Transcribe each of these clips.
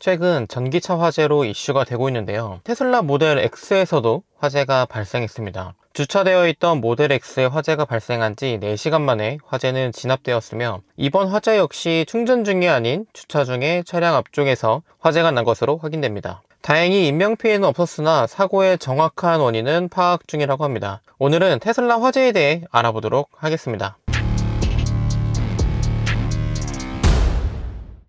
최근 전기차 화재로 이슈가 되고 있는데요. 테슬라 모델 X에서도 화재가 발생했습니다. 주차되어 있던 모델 X에 화재가 발생한 지 4시간 만에 화재는 진압되었으며, 이번 화재 역시 충전 중이 아닌 주차 중에 차량 앞쪽에서 화재가 난 것으로 확인됩니다. 다행히 인명피해는 없었으나 사고의 정확한 원인은 파악 중이라고 합니다. 오늘은 테슬라 화재에 대해 알아보도록 하겠습니다.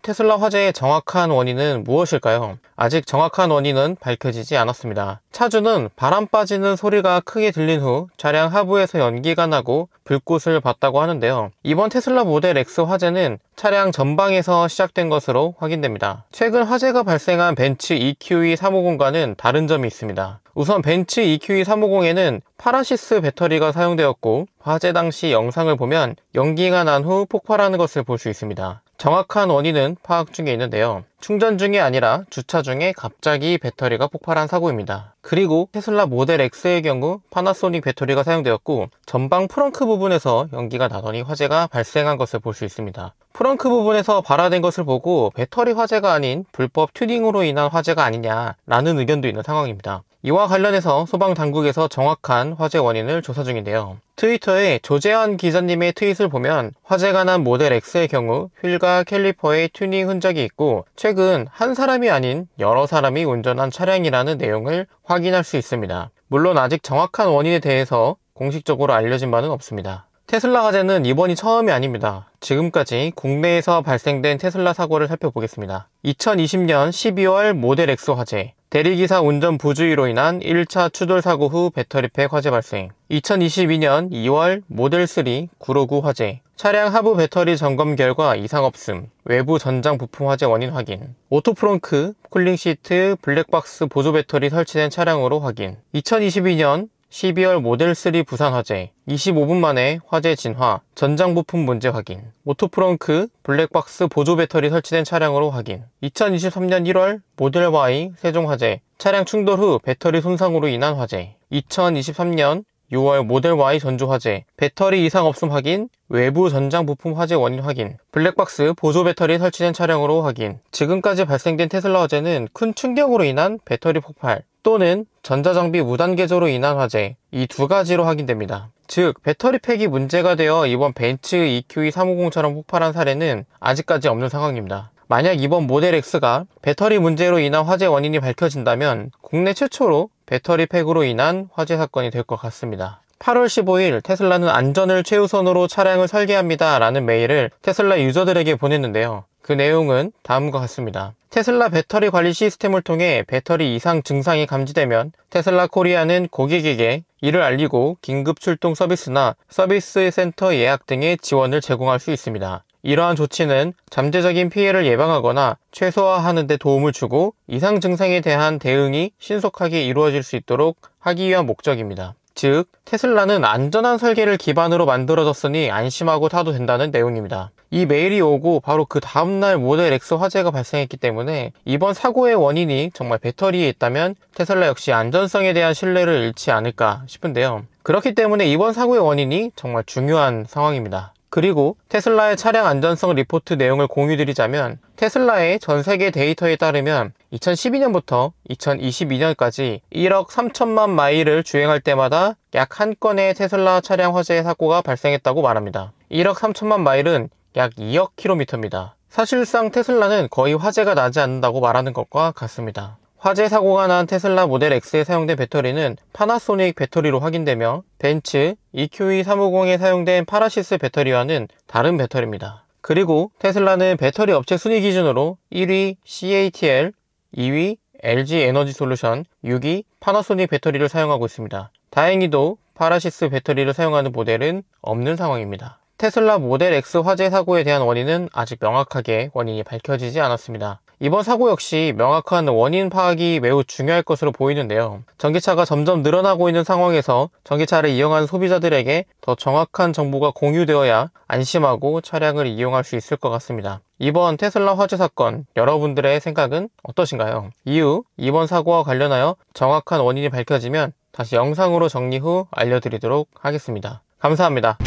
테슬라 화재의 정확한 원인은 무엇일까요? 아직 정확한 원인은 밝혀지지 않았습니다. 차주는 바람 빠지는 소리가 크게 들린 후 차량 하부에서 연기가 나고 불꽃을 봤다고 하는데요. 이번 테슬라 모델 X 화재는 차량 전방에서 시작된 것으로 확인됩니다. 최근 화재가 발생한 벤츠 EQE350과는 다른 점이 있습니다. 우선 벤츠 EQE350에는 파라시스 배터리가 사용되었고, 화재 당시 영상을 보면 연기가 난 후 폭발하는 것을 볼 수 있습니다. 정확한 원인은 파악 중에 있는데요. 충전 중이 아니라 주차 중에 갑자기 배터리가 폭발한 사고입니다. 그리고 테슬라 모델 X의 경우 파나소닉 배터리가 사용되었고, 전방 프렁크 부분에서 연기가 나더니 화재가 발생한 것을 볼 수 있습니다. 프렁크 부분에서 발화된 것을 보고 배터리 화재가 아닌 불법 튜닝으로 인한 화재가 아니냐라는 의견도 있는 상황입니다. 이와 관련해서 소방당국에서 정확한 화재 원인을 조사 중인데요. 트위터에 조재환 기자님의 트윗을 보면 화재가 난 모델 X의 경우 휠과 캘리퍼에 튜닝 흔적이 있고, 최근 한 사람이 아닌 여러 사람이 운전한 차량이라는 내용을 확인할 수 있습니다. 물론 아직 정확한 원인에 대해서 공식적으로 알려진 바는 없습니다. 테슬라 화재는 이번이 처음이 아닙니다. 지금까지 국내에서 발생된 테슬라 사고를 살펴보겠습니다. 2020년 12월 모델 X 화재, 대리기사 운전 부주의로 인한 1차 추돌 사고 후 배터리팩 화재 발생. 2022년 2월 모델 3 959 화재, 차량 하부 배터리 점검 결과 이상 없음, 외부 전장 부품 화재 원인 확인. 오토프렁크, 쿨링시트, 블랙박스 보조 배터리 설치된 차량으로 확인. 2022년 12월 모델 3 부산 화재, 25분 만에 화재 진화, 전장 부품 문제 확인. 오토프렁크, 블랙박스 보조 배터리 설치된 차량으로 확인. 2023년 1월 모델 Y 세종 화재, 차량 충돌 후 배터리 손상으로 인한 화재. 2023년 6월 모델 Y 전주 화재, 배터리 이상 없음 확인, 외부 전장 부품 화재 원인 확인, 블랙박스 보조 배터리 설치된 차량으로 확인. 지금까지 발생된 테슬라 화재는 큰 충격으로 인한 배터리 폭발 또는 전자장비 무단 개조로 인한 화재, 이 두 가지로 확인됩니다. 즉, 배터리팩이 문제가 되어 이번 벤츠 EQE350처럼 폭발한 사례는 아직까지 없는 상황입니다. 만약 이번 모델 X가 배터리 문제로 인한 화재 원인이 밝혀진다면 국내 최초로 배터리팩으로 인한 화재 사건이 될 것 같습니다. 8월 15일 테슬라는 안전을 최우선으로 차량을 설계합니다 라는 메일을 테슬라 유저들에게 보냈는데요. 그 내용은 다음과 같습니다. 테슬라 배터리 관리 시스템을 통해 배터리 이상 증상이 감지되면 테슬라 코리아는 고객에게 이를 알리고 긴급 출동 서비스나 서비스 센터 예약 등의 지원을 제공할 수 있습니다. 이러한 조치는 잠재적인 피해를 예방하거나 최소화하는 데 도움을 주고 이상 증상에 대한 대응이 신속하게 이루어질 수 있도록 하기 위한 목적입니다. 즉, 테슬라는 안전한 설계를 기반으로 만들어졌으니 안심하고 타도 된다는 내용입니다. 이 메일이 오고 바로 그 다음날 모델 X 화재가 발생했기 때문에 이번 사고의 원인이 정말 배터리에 있다면 테슬라 역시 안전성에 대한 신뢰를 잃지 않을까 싶은데요. 그렇기 때문에 이번 사고의 원인이 정말 중요한 상황입니다. 그리고 테슬라의 차량 안전성 리포트 내용을 공유드리자면, 테슬라의 전 세계 데이터에 따르면 2012년부터 2022년까지 1억 3천만 마일을 주행할 때마다 약 한 건의 테슬라 차량 화재 사고가 발생했다고 말합니다. 1억 3천만 마일은 약 2억 킬로미터입니다. 사실상 테슬라는 거의 화재가 나지 않는다고 말하는 것과 같습니다. 화재 사고가 난 테슬라 모델 X에 사용된 배터리는 파나소닉 배터리로 확인되며, 벤츠 EQE350에 사용된 파라시스 배터리와는 다른 배터리입니다. 그리고 테슬라는 배터리 업체 순위 기준으로 1위 CATL, 2위 LG 에너지 솔루션, 6위 파나소닉 배터리를 사용하고 있습니다. 다행히도 파라시스 배터리를 사용하는 모델은 없는 상황입니다. 테슬라 모델 X 화재 사고에 대한 원인은 아직 명확하게 원인이 밝혀지지 않았습니다. 이번 사고 역시 명확한 원인 파악이 매우 중요할 것으로 보이는데요. 전기차가 점점 늘어나고 있는 상황에서 전기차를 이용하는 소비자들에게 더 정확한 정보가 공유되어야 안심하고 차량을 이용할 수 있을 것 같습니다. 이번 테슬라 화재 사건, 여러분들의 생각은 어떠신가요? 이후 이번 사고와 관련하여 정확한 원인이 밝혀지면 다시 영상으로 정리 후 알려드리도록 하겠습니다. 감사합니다.